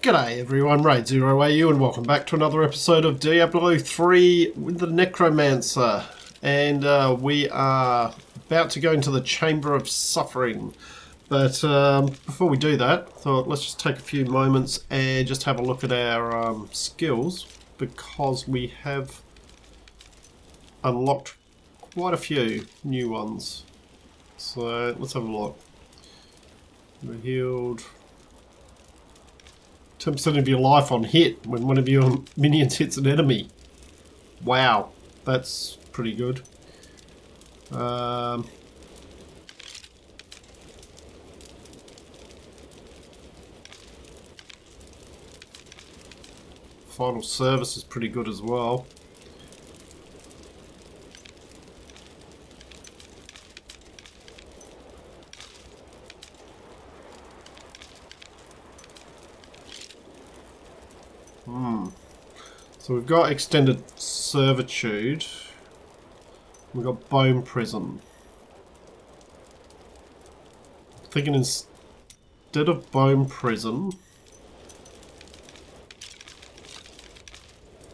G'day everyone, Raid0AU and welcome back to another episode of Diablo 3 with the Necromancer. And we are about to go into the Chamber of Suffering. But before we do that, I thought let's just take a few moments and just have a look at our skills, because we have unlocked quite a few new ones. So let's have a look. We're healed 10% of your life on hit when one of your minions hits an enemy. Wow, that's pretty good. Final service is pretty good as well. So we've got extended servitude. We've got bone prison. I'm thinking instead of bone prison,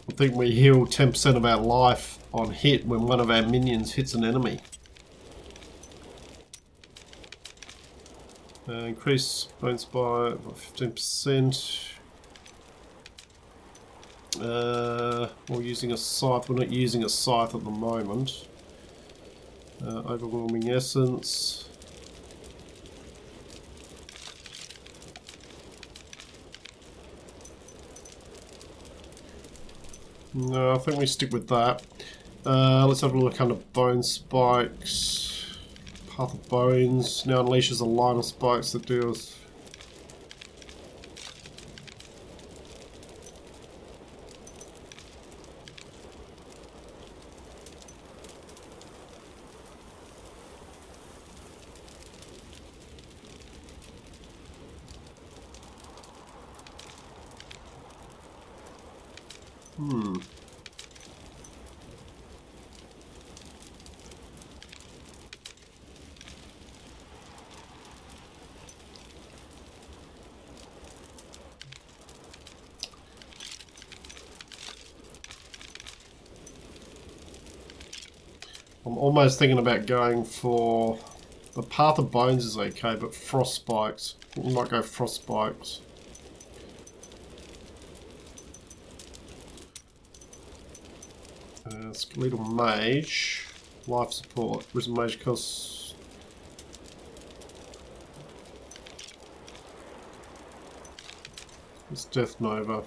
I think we heal 10% of our life on hit when one of our minions hits an enemy. Increase bones by 15%. We're using a scythe. We're not using a scythe at the moment. Overwhelming essence. No, I think we stick with that. Let's have a look under bone spikes. Path of Bones now unleashes a line of spikes that deals. I'm almost thinking about going for the Path of Bones is okay, but Frost Spikes. We might go Frost Spikes. Skeletal Mage, life support, Risen Mage costs. It's Death Nova.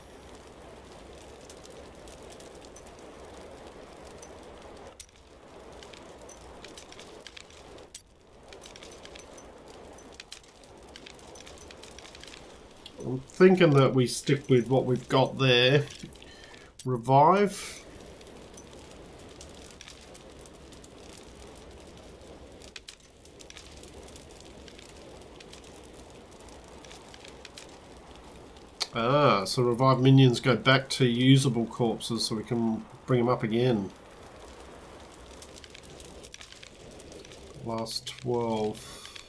I'm thinking that we stick with what we've got there. Revive. So revive minions go back to usable corpses so we can bring them up again. Last 12.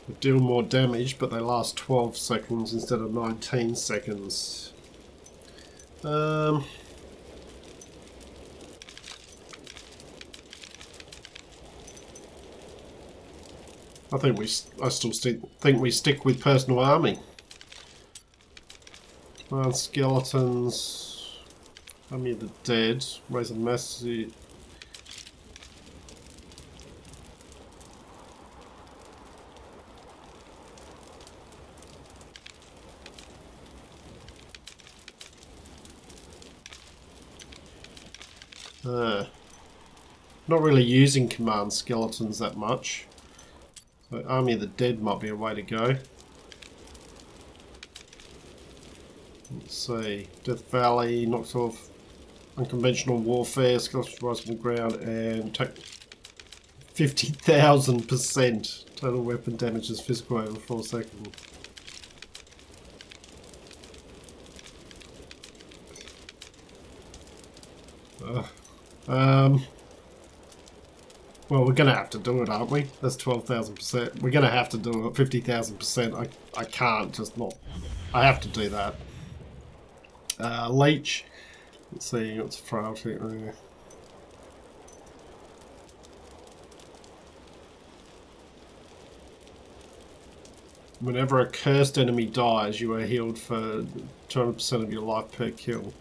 They deal more damage, but they last 12 seconds instead of 19 seconds. I still think we stick with personal army. Skeletons, Army of the Dead, raise a massive. Not really using command skeletons that much. So Army of the Dead might be a way to go. Let's see. Death Valley knocks off unconventional warfare, skeletons rise from the ground and take 50,000% total weapon damage as physical over 4 seconds. Well, we're going to have to do it, aren't we? That's 12,000%. We're going to have to do it. 50,000%. I can't just not... I have to do that. Leech. Let's see, what's frailty there? Whenever a cursed enemy dies, you are healed for 200% of your life per kill.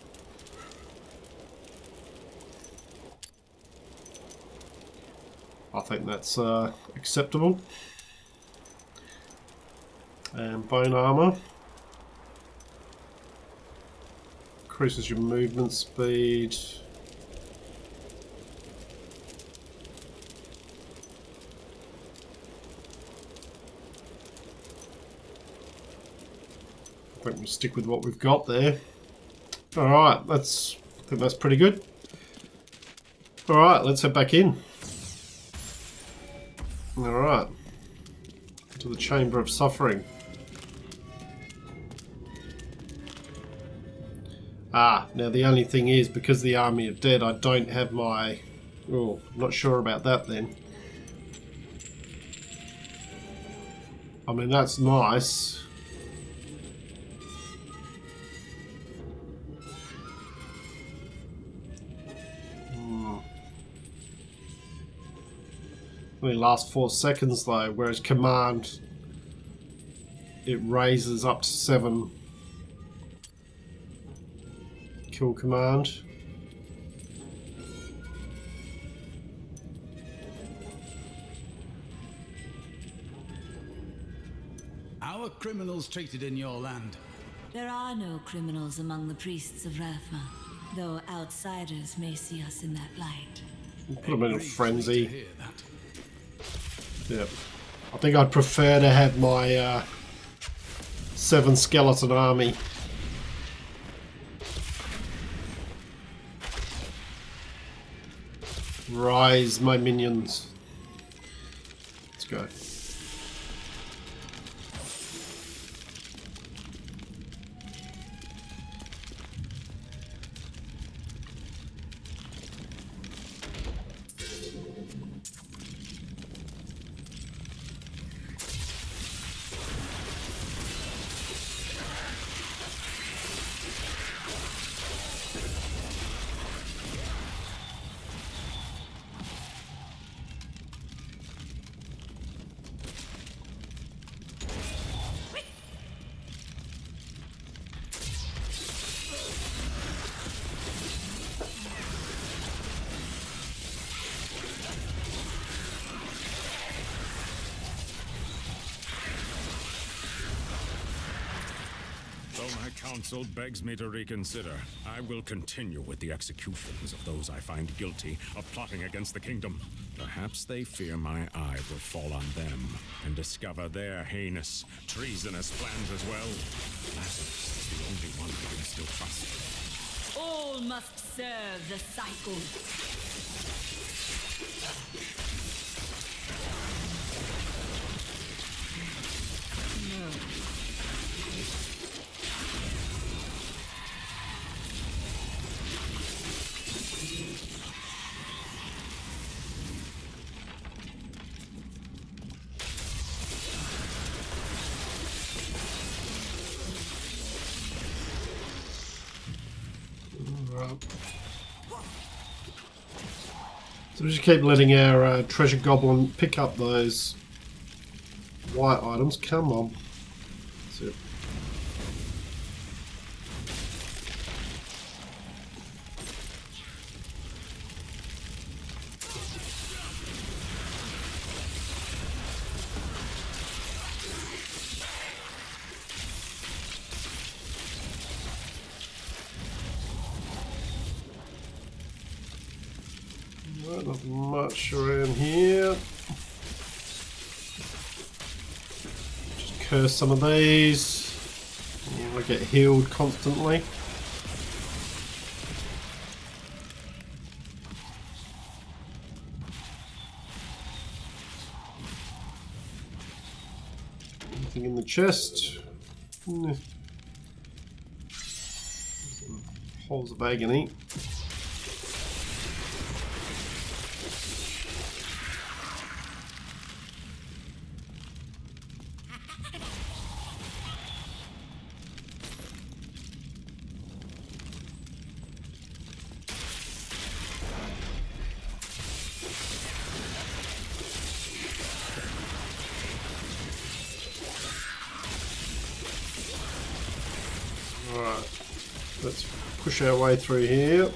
I think that's acceptable. And bone armor. Increases your movement speed. I think we'll stick with what we've got there. Alright, I think that's pretty good. Alright, let's head back in. Alright. To the Chamber of Suffering. Ah, now the only thing is, because the Army of Dead, I don't have my... Oh, I'm not sure about that then. I mean, that's nice. Only lasts 4 seconds though, whereas command, it raises up to 7. Kill command. How are criminals treated in your land? There are no criminals among the priests of Rathma, though outsiders may see us in that light. Put them in a frenzy. Yep. I think I'd prefer to have my 7 skeleton army. Rise, my minions. Let's go. Though my council begs me to reconsider, I will continue with the executions of those I find guilty of plotting against the kingdom. Perhaps they fear my eye will fall on them and discover their heinous, treasonous plans as well. Lazarus is the only one I can still trust. All must serve the cycle. So we just keep letting our treasure goblin pick up those white items. Come on. That's it. Not much around here. Just curse some of these. I get healed constantly. Anything in the chest? Holes of agony. Alright, let's push our way through here.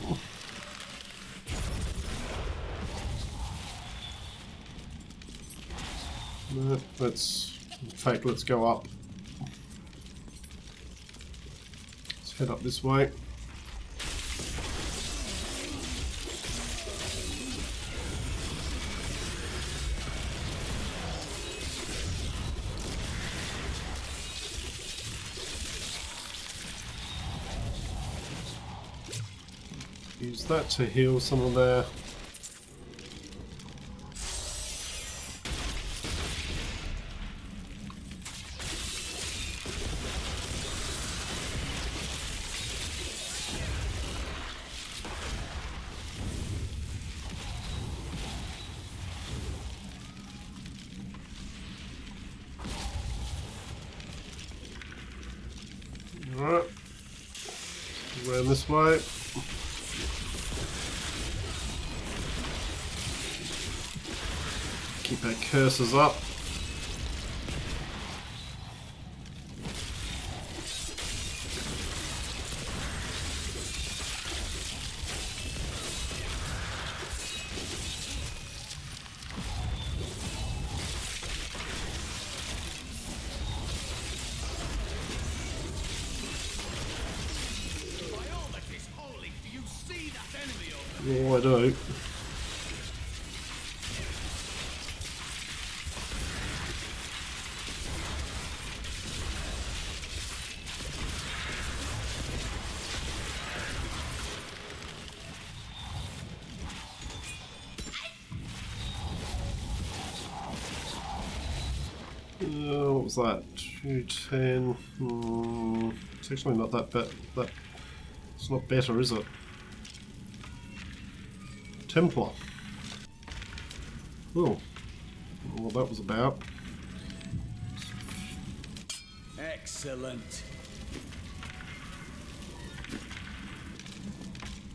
No, let's go up. Let's head up this way. Use that to heal some of their... Alright. Around this way. Keep our cursors up. By all that is holy, do you see that enemy over there? Oh, I do. What was that? 210. It's actually not that bad. It's not better, is it? Templar. Oh. What that was about. Excellent.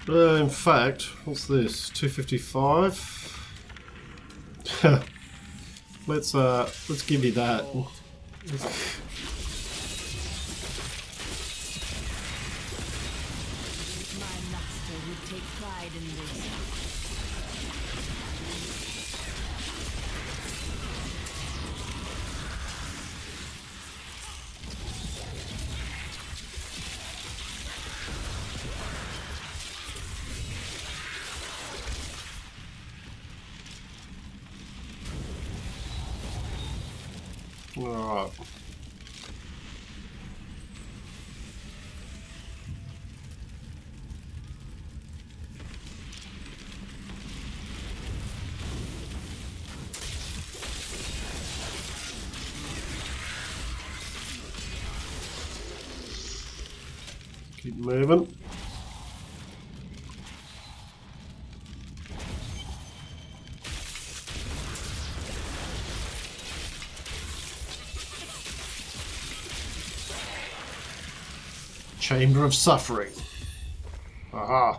In fact, what's this? 255. Let's give you that. My master would take pride in this. Alright. Keep moving. Chamber of Suffering. Aha.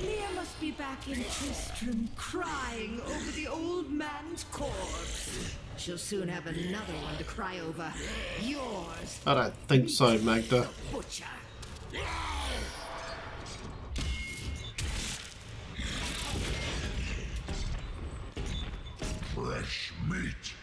Leah must be back in Tristram crying over the old man's corpse. She'll soon have another one to cry over. Yours, I don't think so, Maghda. butcher. Fresh meat.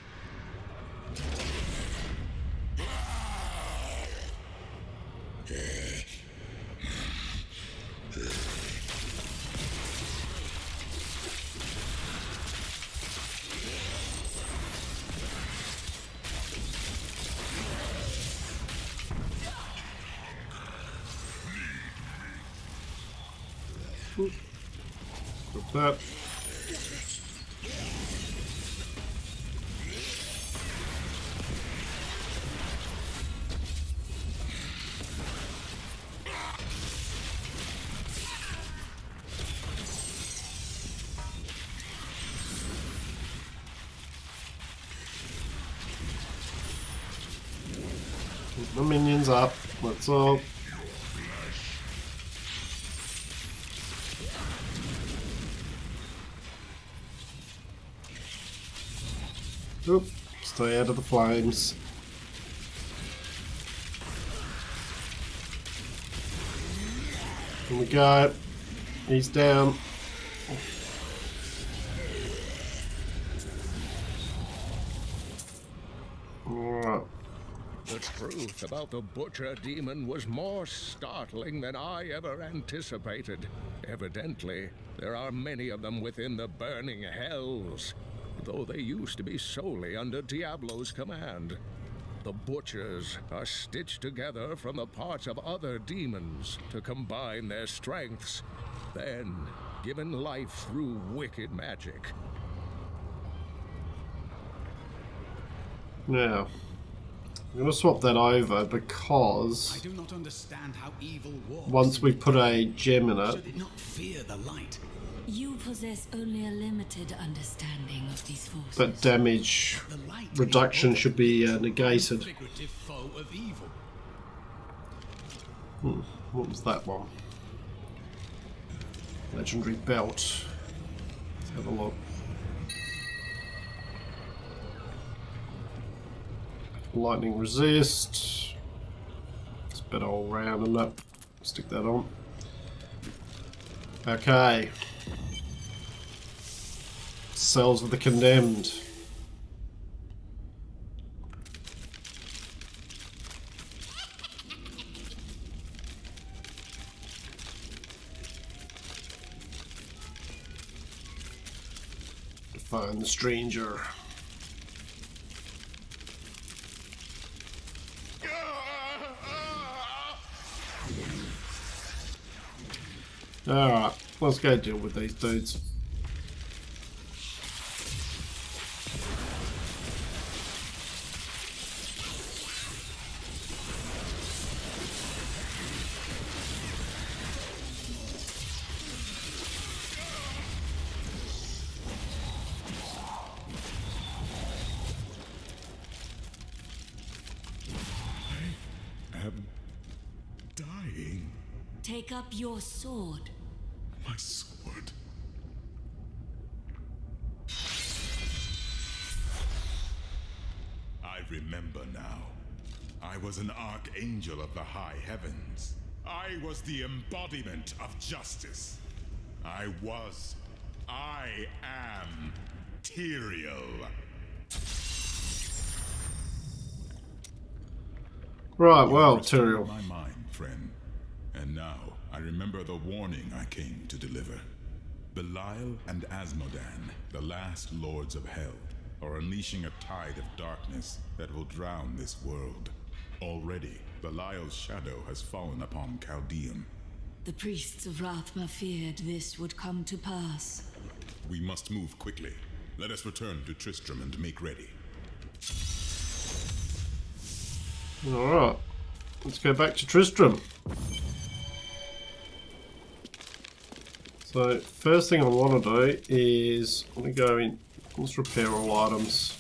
Got that. Keep the minions up. That's all. Oop, stay out of the flames. Here we go. He's down. Alright. The truth about the Butcher Demon was more startling than I ever anticipated. Evidently, there are many of them within the burning hells, though they used to be solely under Diablo's command. The Butchers are stitched together from the parts of other demons to combine their strengths, then given life through wicked magic. Now, I'm going to swap that over I because do not understand how evil walks. once we put a gem in Should it, it not fear the light? You possess only a limited understanding of these forces. that damage The light reduction is should be negated. figurative foe of evil. What was that one? Legendary belt. Let's have a look. Lightning resist. It's better all round, isn't it? Stick that on. Okay. Cells of the Condemned. Find the stranger. Alright, let's go deal with these dudes. am dying. Take up your sword. My sword. I remember now. I was an archangel of the high heavens. I was the embodiment of justice. I am Tyrael. Right, well, Restored Tyrael. my mind, friend. And now I remember the warning I came to deliver. Belial and Asmodan, the last lords of hell, are unleashing a tide of darkness that will drown this world. Already, Belial's shadow has fallen upon Chaldeum. The priests of Rathma feared this would come to pass. We must move quickly. Let us return to Tristram and make ready. Alright, let's go back to Tristram. So, first thing I want to do is, I'm going to go in, let's repair all items.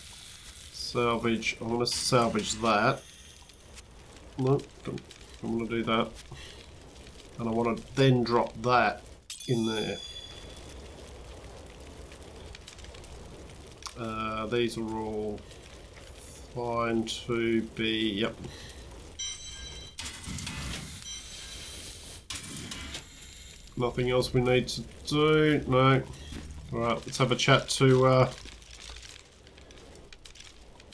Salvage, I want to salvage that. No, don't want to do that. And I want to then drop that in there. These are all fine to be, yep. Nothing else we need to do, no. Alright, let's have a chat to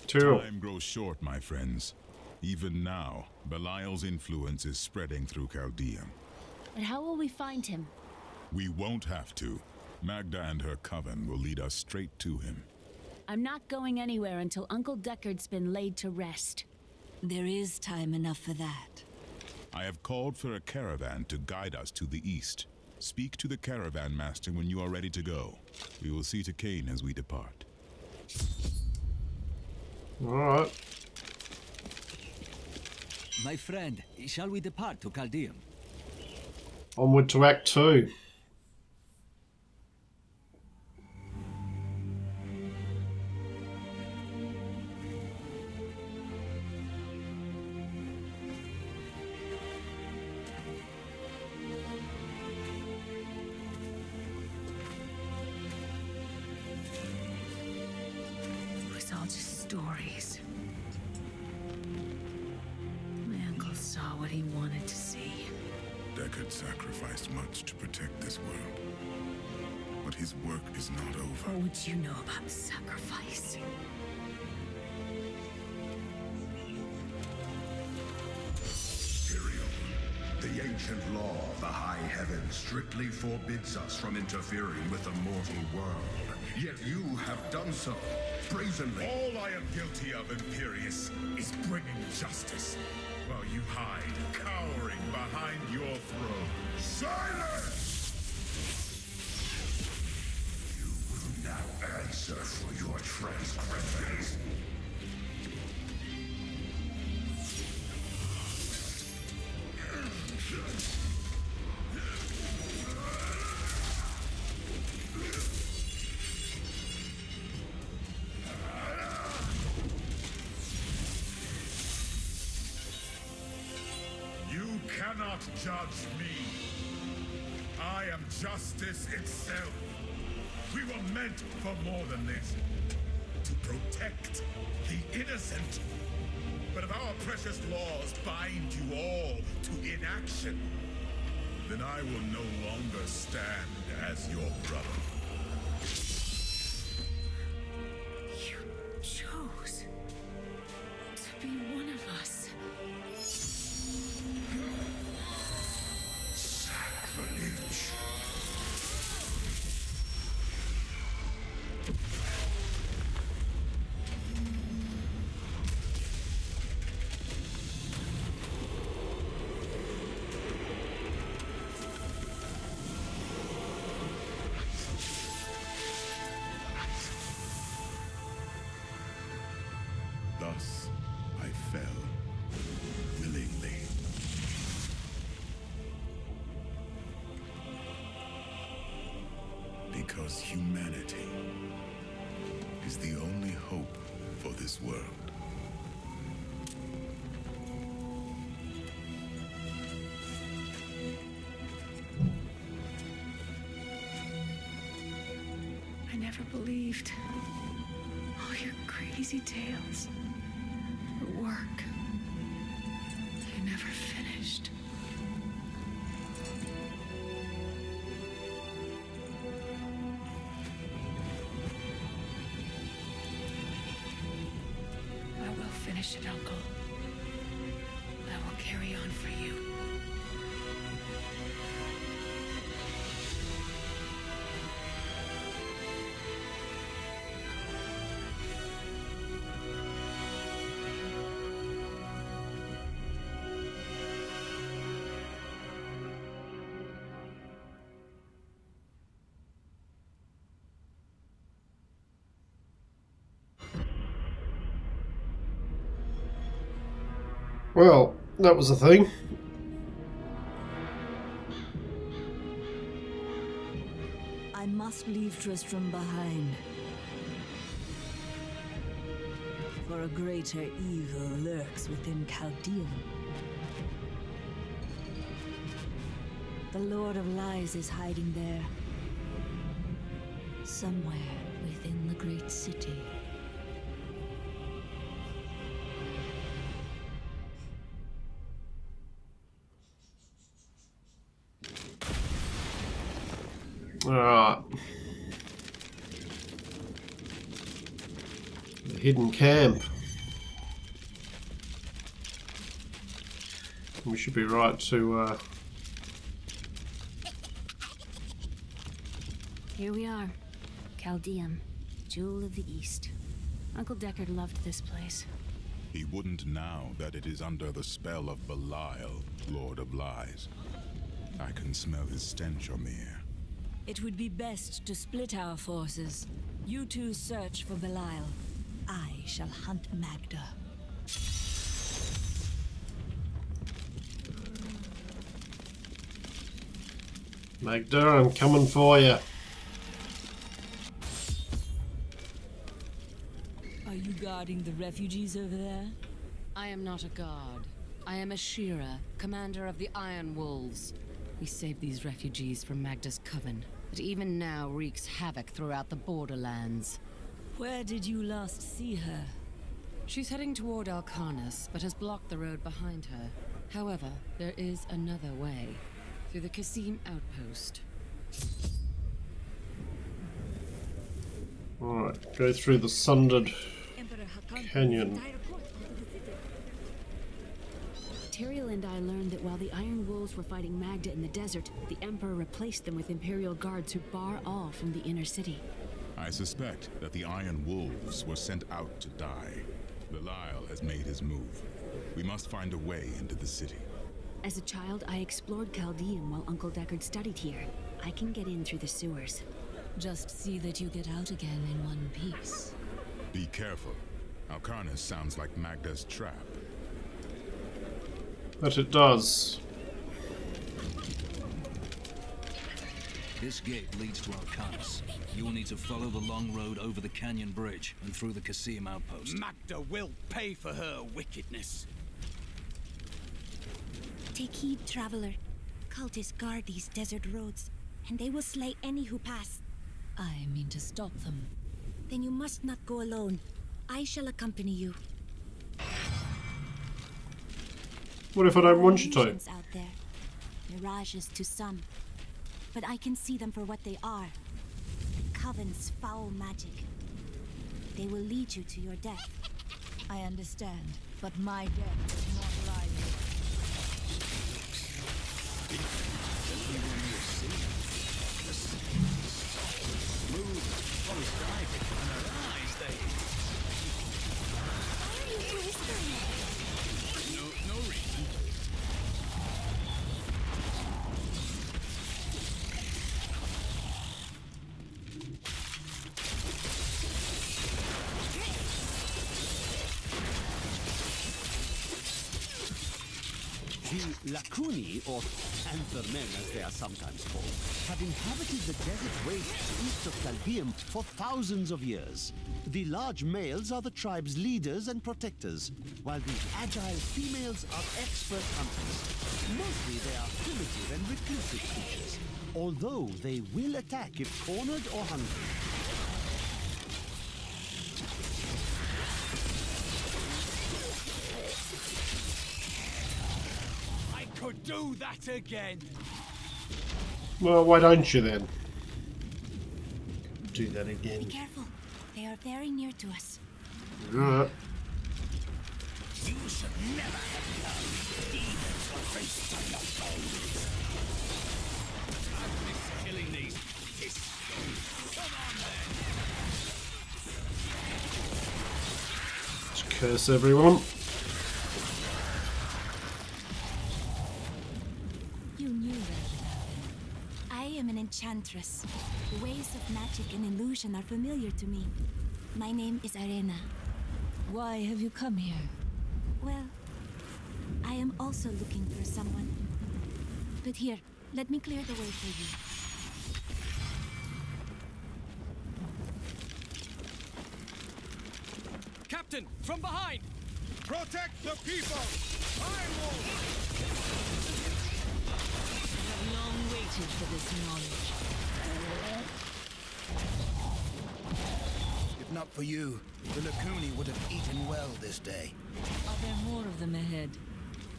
Tyrael. Time grows short, my friends. Even now, Belial's influence is spreading through Chaldeum. But how will we find him? We won't have to. Maghda and her coven will lead us straight to him. I'm not going anywhere until Uncle Deckard's been laid to rest. There is time enough for that. I have called for a caravan to guide us to the east. Speak to the caravan master when you are ready to go. We will see to Cain as we depart. Alright. My friend, shall we depart to Chaldeum? Onward to Act 2. It was all just stories. My uncle saw what he wanted to see. Deckard sacrificed much to protect this world. But his work is not over. What would you know about sacrifice? Imperial, the ancient law of the high heavens strictly forbids us from interfering with the mortal world. Yet you have done so, brazenly. All I am guilty of, Imperius, is bringing justice, while you hide, cowering behind your throne. Silence! You will now answer for your transgressions. You cannot judge me. I am justice itself. We were meant for more than this. To protect the innocent. But if our precious laws bind you all to inaction, then I will no longer stand as your brother. You chose to be one of us. Sacrilege. Thus, I fell willingly. Because humanity is the only hope for this world. I never believed all your crazy tales. The work you never finished. I will finish it, Uncle. I will carry on for you. Well, that was a thing. I must leave Tristram behind. For a greater evil lurks within Chaldean. The Lord of Lies is hiding there. Somewhere within the great city. Alright. The hidden camp. We should be right to Here we are. Chaldean, Jewel of the East. Uncle Deckard loved this place. He wouldn't now that it is under the spell of Belial, Lord of Lies. I can smell his stench on the air. It would be best to split our forces. You two search for Belial. I shall hunt Maghda. Maghda, I'm coming for you. Are you guarding the refugees over there? I am not a guard. I am a Shira, commander of the Iron Wolves. We saved these refugees from Maghda's coven, that even now wreaks havoc throughout the borderlands. Where did you last see her? She's heading toward Alcarnus, but has blocked the road behind her. However, there is another way. Through the Kasim outpost. Alright, go through the sundered canyon. Tyrael and I learned that while the Iron Wolves were fighting Maghda in the desert, the Emperor replaced them with Imperial guards who bar all from the inner city. I suspect that the Iron Wolves were sent out to die. Belial has made his move. We must find a way into the city. As a child, I explored Chaldeum while Uncle Deckard studied here. I can get in through the sewers. Just see that you get out again in one piece. Be careful. Alcarnus sounds like Maghda's trap. But it does. This gate leads to Alcarnus. You will need to follow the long road over the canyon bridge and through the Kasim outpost. Maghda will pay for her wickedness. Take heed, traveler. Cultists guard these desert roads, and they will slay any who pass. I mean to stop them. Then you must not go alone. I shall accompany you. What if I don't want you to? Illusions out there. Mirages to some. But I can see them for what they are. The Coven's foul magic. They will lead you to your death. I understand, but my death does not lie here. No reason. The Lacuni, or Panther Men as they are sometimes called, have inhabited the desert wastes east of Chaldeum for thousands of years. The large males are the tribe's leaders and protectors, while the agile females are expert hunters. Mostly they are primitive and reclusive creatures, although they will attack if cornered or hungry. Could do that again. Well, why don't you then? Do that again. Be careful. They are very near to us. Right. You should never have come, even for face to your bones. I miss killing these pistols. Come on then. Just curse everyone. Enchantress. The ways of magic and illusion are familiar to me. My name is Arena. Why have you come here? Well, I am also looking for someone. But here, let me clear the way for you. Captain, from behind! Protect the people! I will! I have long waited for this knowledge. If not for you, the Lacuni would have eaten well this day. Are there more of them ahead?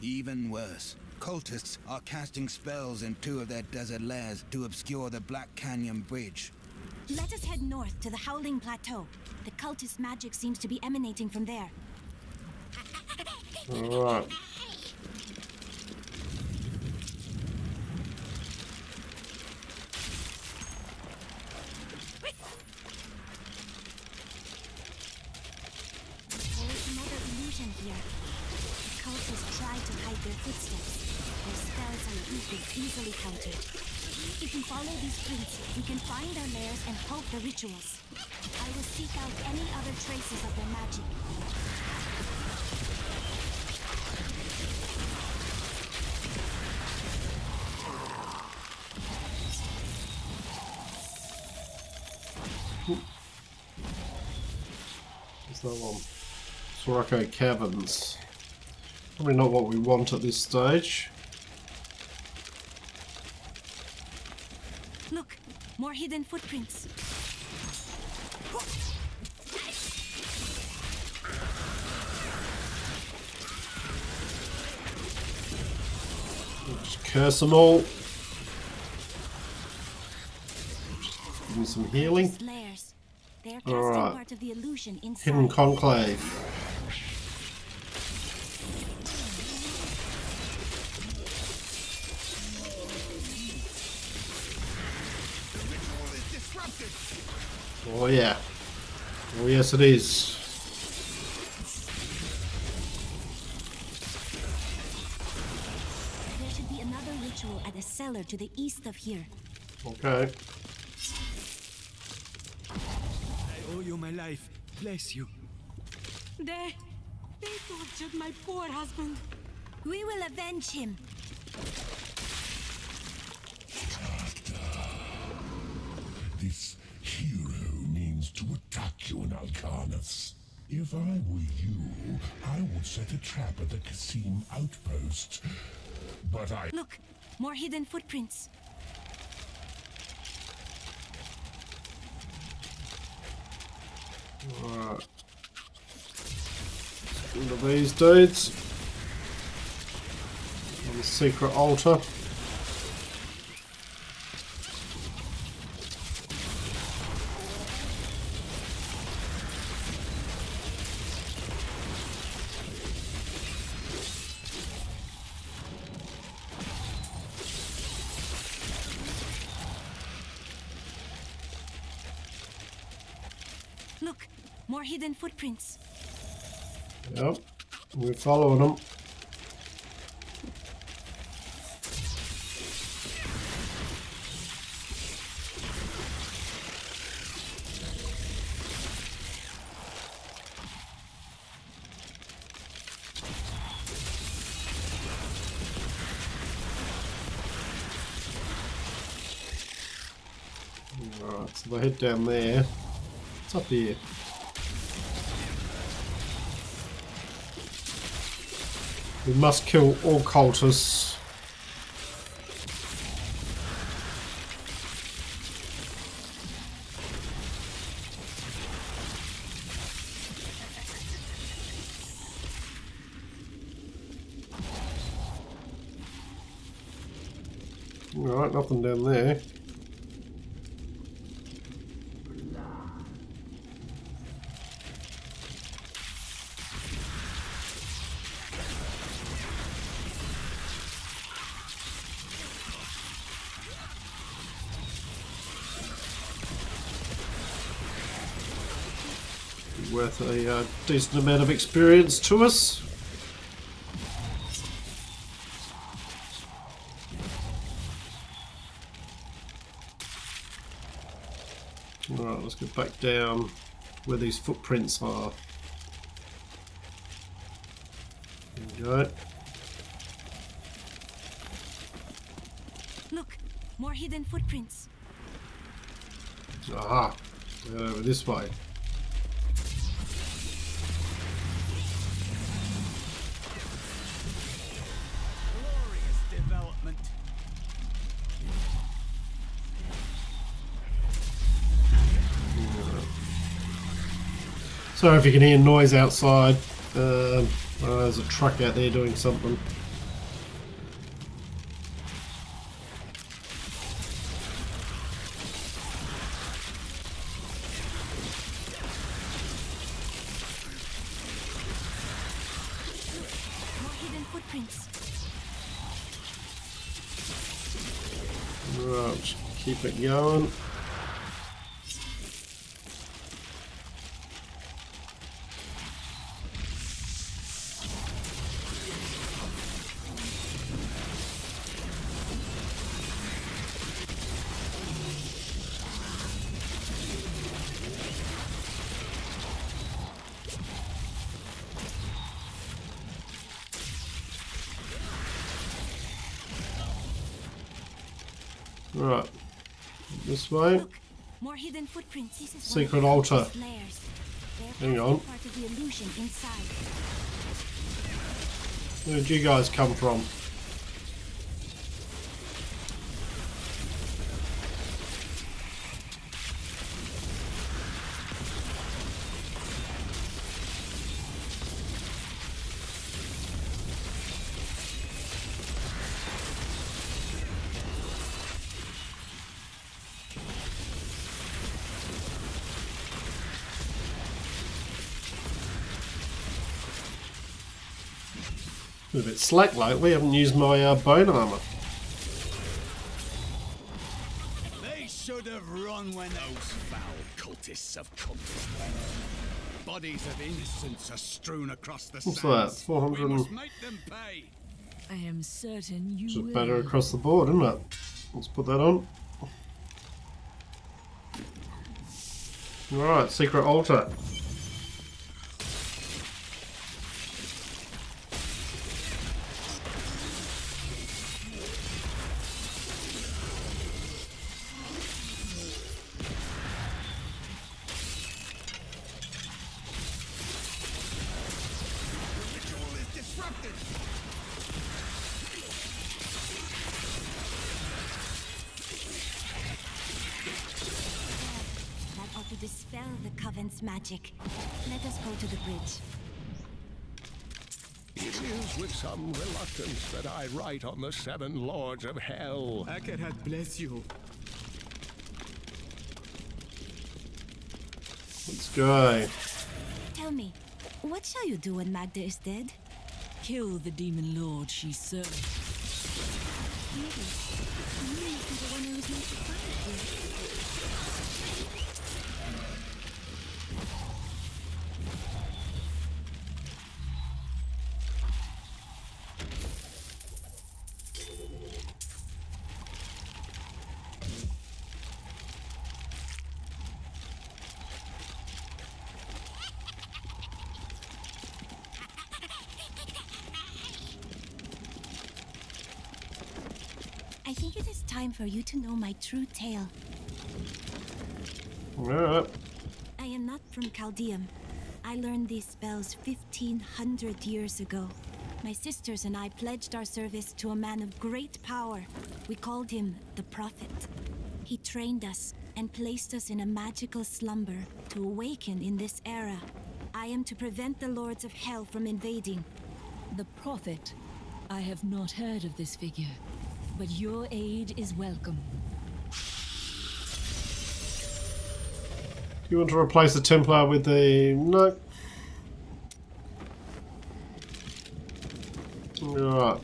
Even worse. Cultists are casting spells in two of their desert lairs to obscure the Black Canyon Bridge. Let us head north to the Howling Plateau. The cultist magic seems to be emanating from there. Alright. Here. The cultists try to hide their footsteps. Their spells are easily countered. If we follow these prints, we can find their lairs and probe the rituals. I will seek out any other traces of their magic. There's that one. Sorako Caverns. Probably not what we want at this stage. Look, more hidden footprints. Just curse them all. some healing. Slayers. They're casting Alright. part of the illusion inside. Hidden Conclave. Oh yeah. Oh yes it is. There should be another ritual at a cellar to the east of here. Okay. I owe you my life. Bless you. They tortured my poor husband. We will avenge him. This hero means to attack you in Alcarnaths. If I were you, I would set a trap at the Kasim outpost. But I... Look, more hidden footprints. Alright. Into these dudes. On the secret altar. Look, more hidden footprints. Yep. We're following them. Alright, so they head down there. What's up here? We must kill all cultists. Alright, nothing down there. Worth a decent amount of experience to us. Alright, let's get back down where these footprints are. There we go. Look, more hidden footprints. Aha! Over this way. Development. Sorry if you can hear noise outside. There's a truck out there doing something. More hidden footprints. Right, just keep it going. Right, this way. Look, more hidden footprints. This is Secret one of the altar. layers. They're Hang on. part of the illusion inside. Where'd you guys come from? Been a bit slack lately. I haven't used my bone armor. They should have run when those foul cultists have come. Bodies of innocents are strewn across the What's sands. that? 400. We must make them pay. I am certain you Just will. better across the board, isn't it? Let's put that on. Alright, secret altar. That ought to dispel the Coven's magic. Let us go to the bridge. It is with some reluctance that I write on the 7 Lords of Hell. Akarat bless you. Let's go. Tell me, what shall you do when Maghda is dead? Kill the demon lord she served. Maybe. You must be the one who was meant to find you. I think it is time for you to know my true tale. Alright. I am not from Chaldeum. I learned these spells 1500 years ago. My sisters and I pledged our service to a man of great power. We called him the Prophet. He trained us and placed us in a magical slumber to awaken in this era. I am to prevent the Lords of Hell from invading. The Prophet? I have not heard of this figure, but your aid is welcome. Do you want to replace the Templar with the... No. Alright.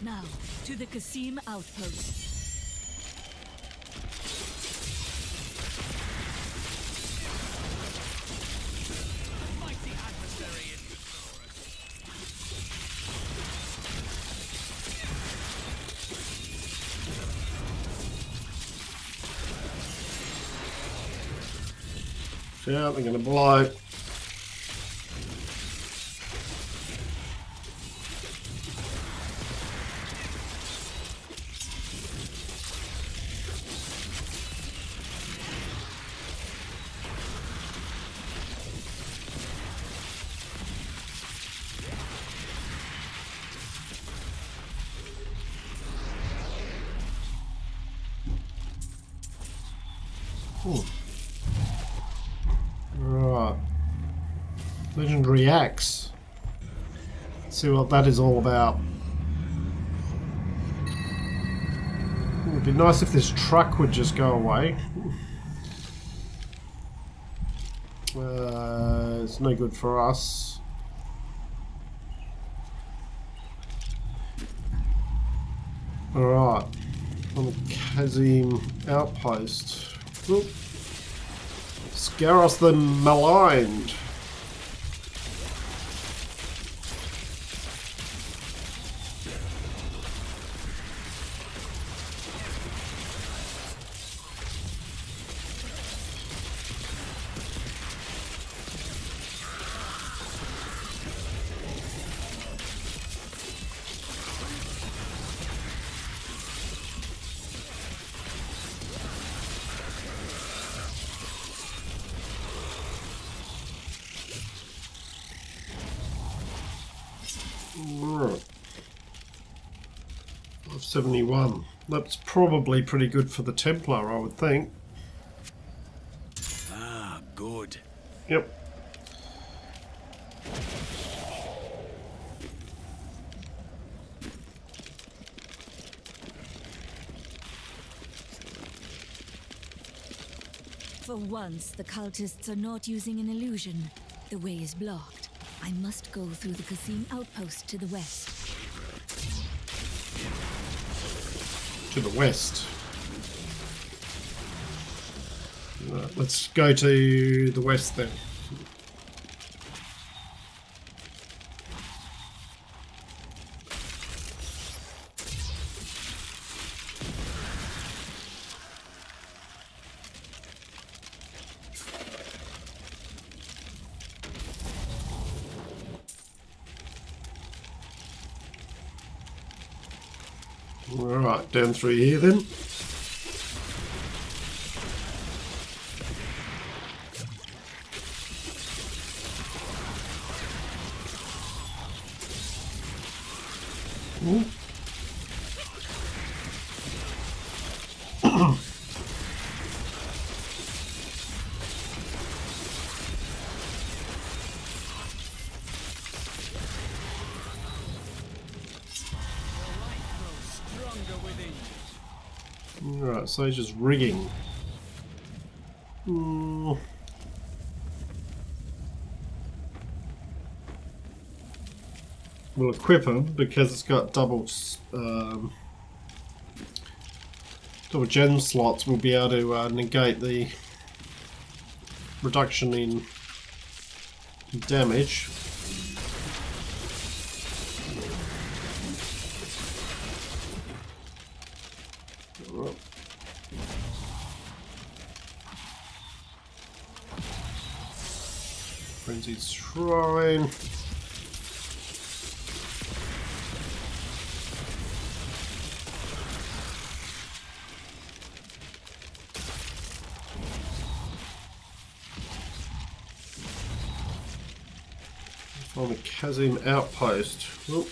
Now, to the Qasim outpost. Mighty adversary is before us. Yeah, they're gonna blow. Right. Legendary axe. Let's see what that is all about. It would be nice if this truck would just go away. It's no good for us. Alright. On the Qasim outpost. Oop. Scaros the Maligned. Right. 571. That's probably pretty good for the Templar, I would think. Ah, good. Yep. For once, the cultists are not using an illusion. The way is blocked. I must go through the Qasim outpost to the west. To the west. Right, let's go to the west then. Alright, down through here then. Ooh. Alright, so he's just rigging. We'll equip him because it's got double gem slots. We'll be able to negate the reduction in damage. Frenzied Shrine. On the Qasim outpost. Oop.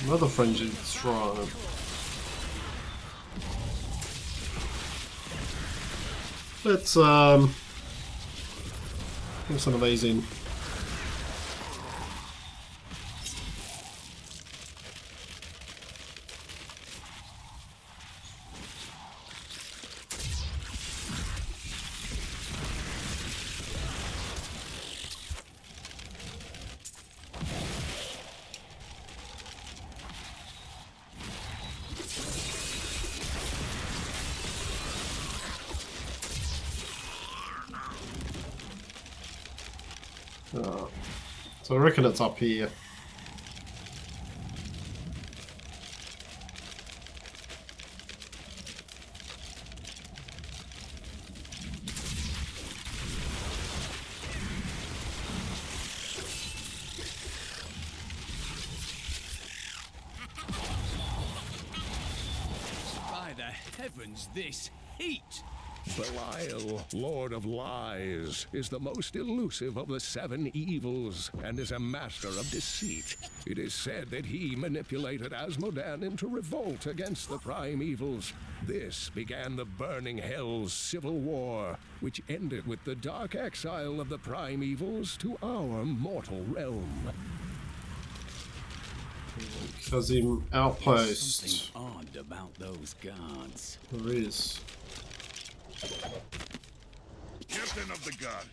Another frenzied shrine. Let's put some of these in. So I reckon it's up here. By the heavens, this heat! Belial, Lord of Lies, is the most elusive of the 7 evils and is a master of deceit. It is said that he manipulated Asmodan into revolt against the primevals. This began the Burning Hell's civil war, which ended with the dark exile of the primevals to our mortal realm. Qasim outpost. There's something odd about those guards. There is. Captain of the Guard,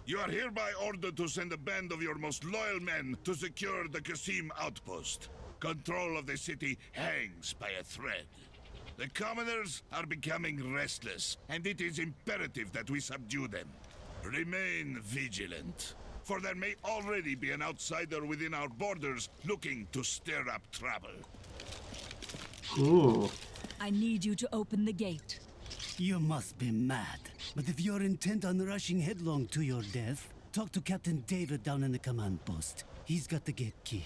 you are hereby ordered to send a band of your most loyal men to secure the Qasim outpost. Control of the city hangs by a thread. The commoners are becoming restless, and it is imperative that we subdue them. Remain vigilant, for there may already be an outsider within our borders looking to stir up trouble. Ooh. I need you to open the gate. You must be mad. But if you're intent on rushing headlong to your death, talk to Captain David down in the command post. He's got the gate key.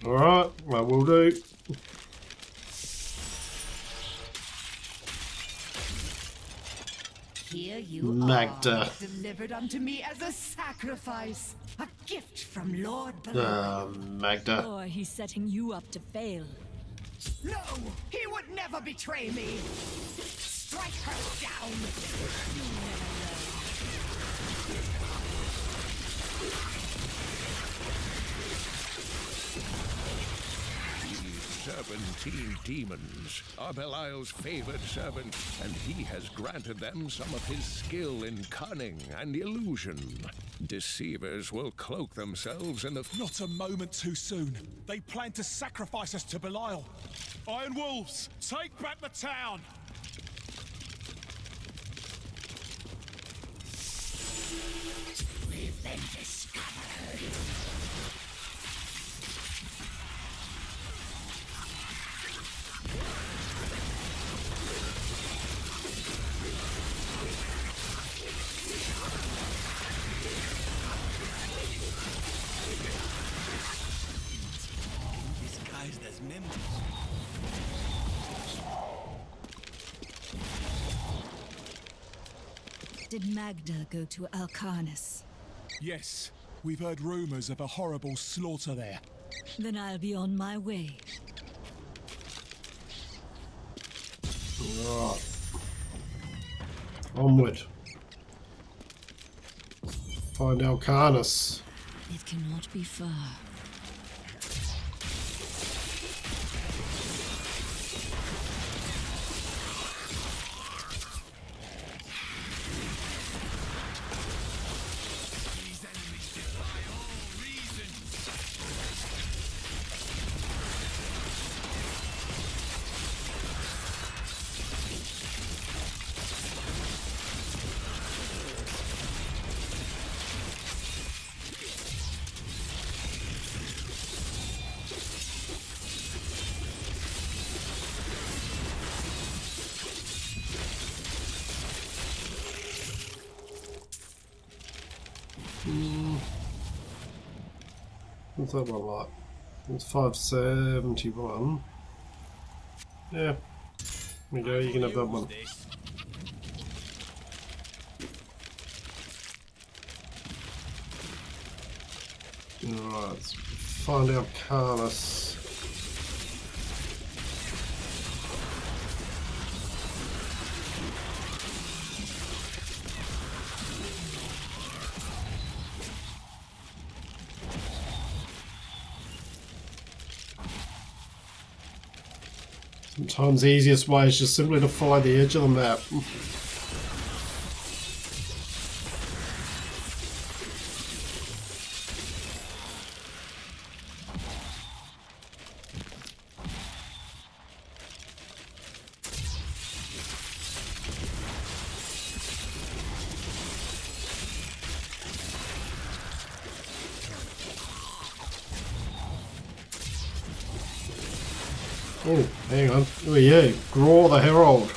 Alright, I will do. Here you Maghda. are, delivered unto me as a sacrifice, a gift from Lord below. Maghda. Or he's setting you up to fail. No, he would never betray me. Strike her down. 17 demons are Belial's favored servant, and he has granted them some of his skill in cunning and illusion. Deceivers will cloak themselves in the... Not a moment too soon. They plan to sacrifice us to Belial. Iron Wolves, take back the town! We've been discovered. Disguised as members. Did Maghda go to Alcarnus? Yes, we've heard rumors of a horrible slaughter there. Then I'll be on my way. Right. Onward. Find Alcarnus. It cannot be far. What's that one like? It's 571. Yeah. There we go, you can have that one. Alright, let's find Alcarnus. Sometimes the easiest way is just simply to follow the edge of the map. Oh, hang on. Who are you? Graw the Herald.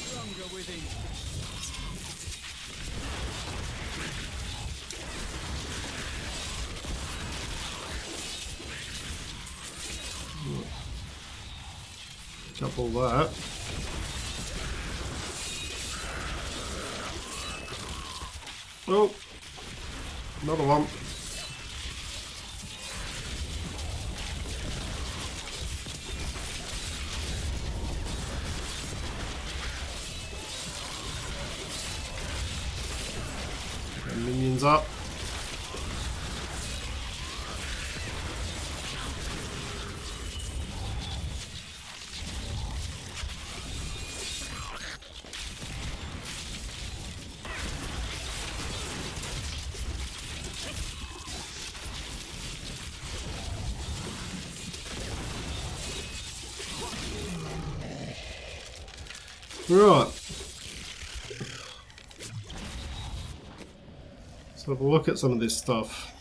Stronger within. Couple that. Oh, another one. And minions up. Right. Let's have a look at some of this stuff.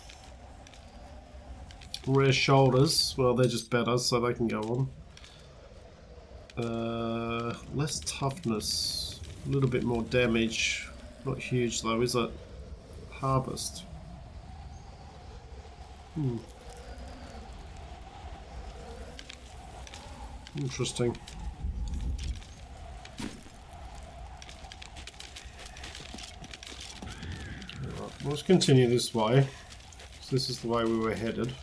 Rare shoulders. Well, they're just better, so they can go on. Less toughness. A little bit more damage. Not huge though, is it? Harvest. Interesting. Let's continue this way. So this is the way we were headed.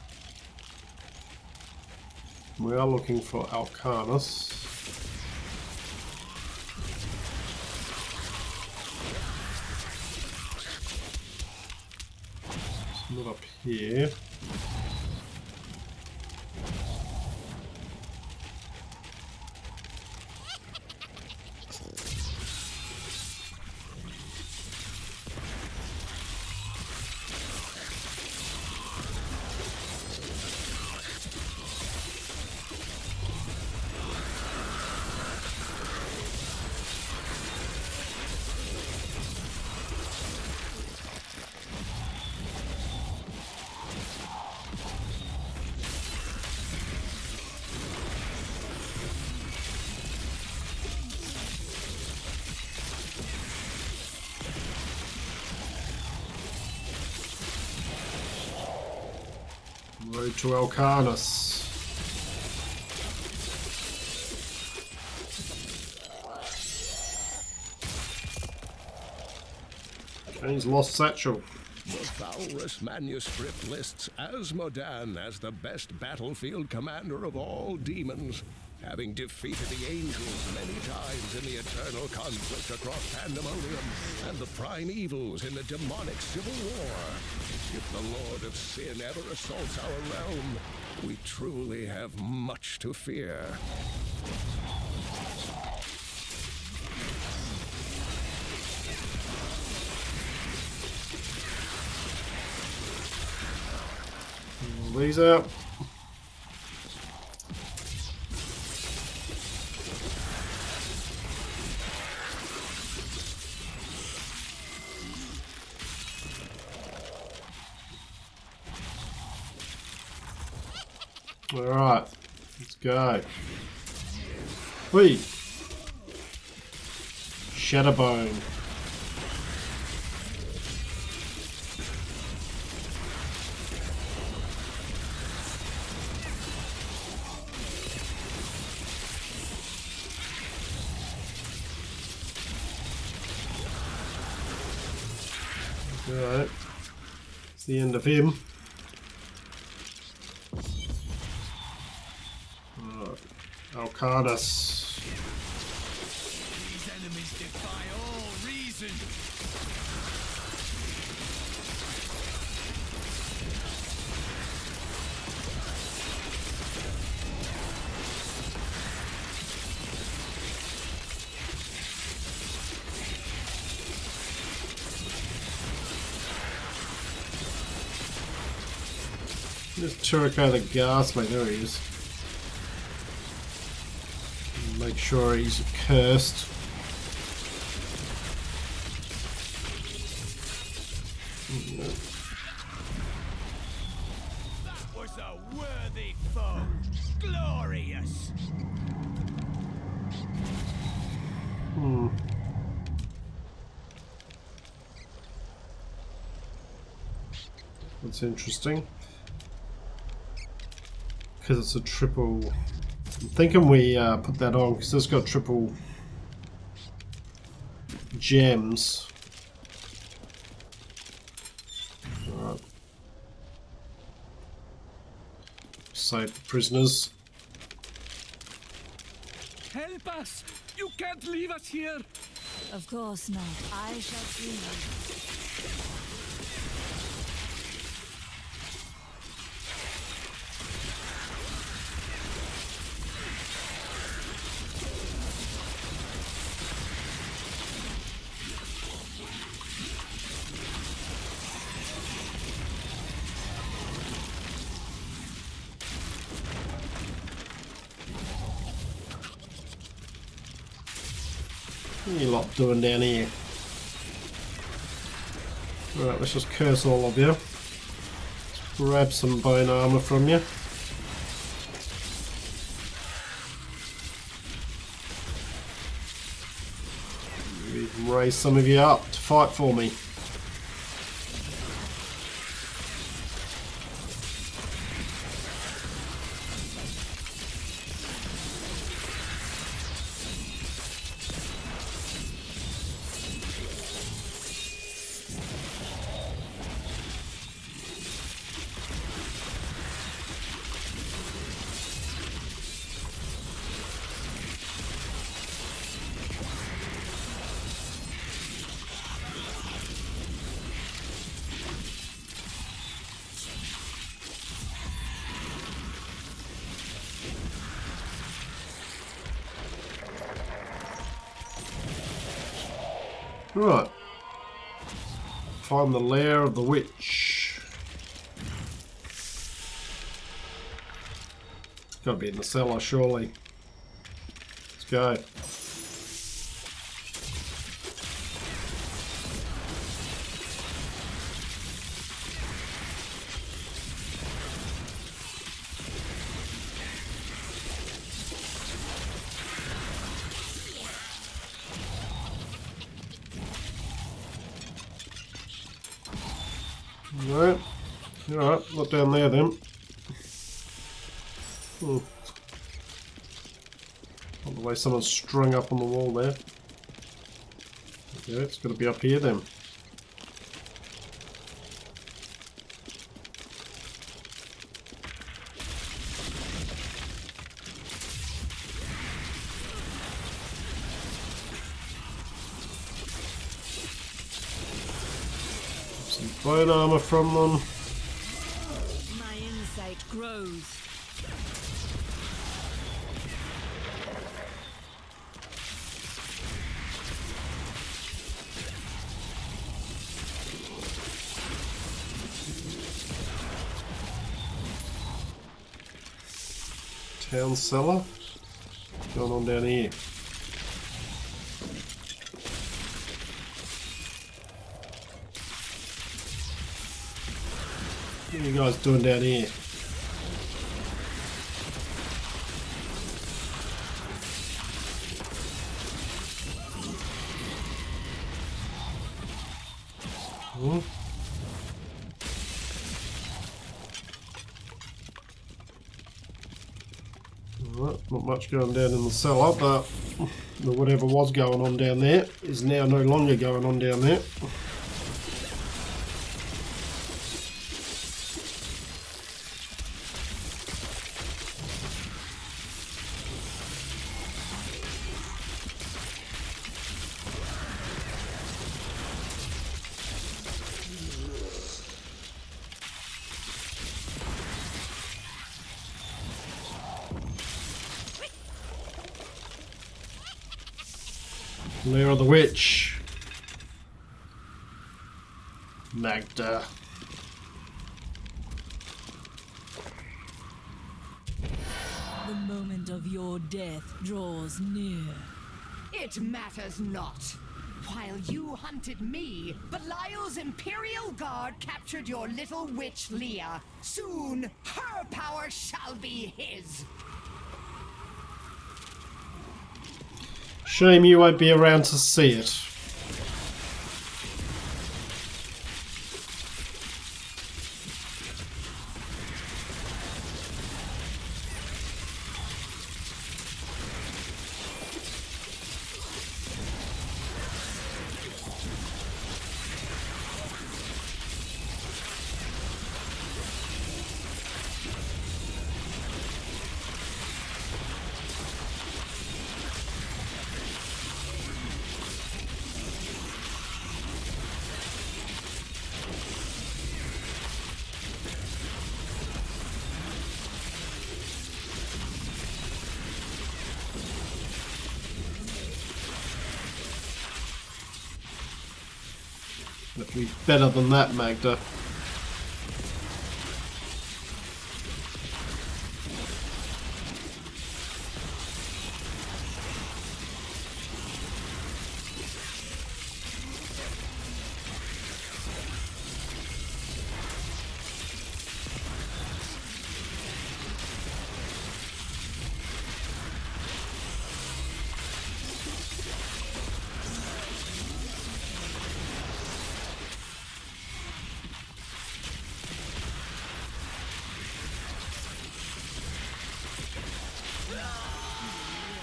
We are looking for Alcanus. It's not up here. Road to Alcanus. And he's lost satchel. The Valrus manuscript lists Asmodan as the best battlefield commander of all demons, having defeated the angels many times in the eternal conflict across Pandemonium and the prime evils in the demonic civil war. If the Lord of Sin ever assaults our realm, we truly have much to fear. These out. All right, let's go. Whee! Shadowbone. Alright, it's the end of him. Alcanus. These enemies defy all reason. Just Turco the gas, mate. There he is. Make sure he's cursed. That was a worthy foe. Glorious. That's interesting. Because it's a triple. I'm thinking we put that on because it's got triple gems. Alright. Save the prisoners. Help us! You can't leave us here! Of course not. I shall free you. What are you lot doing down here? Alright, let's just curse all of you. Let's grab some bone armor from you. Maybe raise some of you up to fight for me. Right. Find the lair of the witch. It's got to be in the cellar, surely. Let's go. Alright. Alright, not down there then. Not the way someone's strung up on the wall there. Yeah, it's got to be up here then. Some bone armor from them. My insight grows. Town cellar. What's going on down here? What are you guys doing down here? Hmm? Alright, not much going down in the cellar, but whatever was going on down there is now no longer going on down there. Lair of the witch. Maghda. The moment of your death draws near. It matters not. While you hunted me, Belial's Imperial Guard captured your little witch Leah. Soon, her power shall be his. Shame you won't be around to see it. It'll be better than that, Maghda.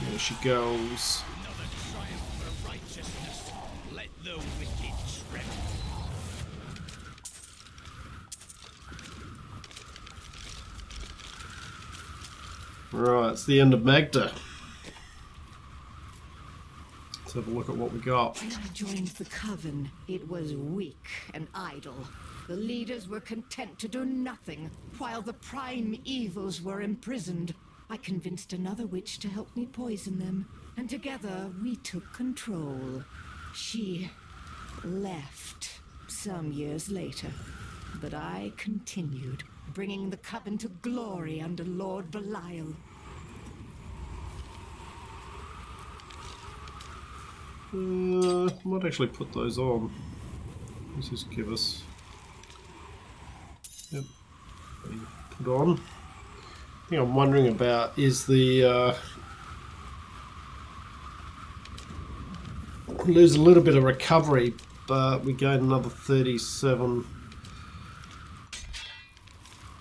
There she goes. Another triumph for righteousness. Let the wicked tremble. Right, it's the end of Maghda. Let's have a look at what we got. When I joined the Coven, it was weak and idle. The leaders were content to do nothing, while the prime evils were imprisoned. I convinced another witch to help me poison them, and together we took control. She left some years later, but I continued, bringing the Coven to glory under Lord Belial. Might actually put those on. Let's just give us... Yep. Put on. The thing I'm wondering about is the... lose a little bit of recovery, but we gain another 37.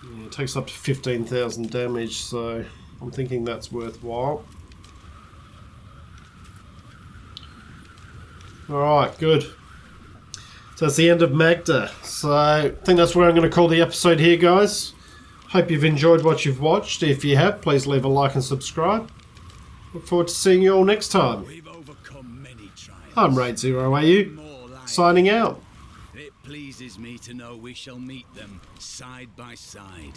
Yeah, it takes up to 15,000 damage, so I'm thinking that's worthwhile. Alright, good. So that's the end of Maghda. So I think that's where I'm going to call the episode here, guys. Hope you've enjoyed what you've watched. If you have, please leave a like and subscribe. Look forward to seeing you all next time. I'm Raid0AU, signing out. It pleases me to know we shall meet them side by side.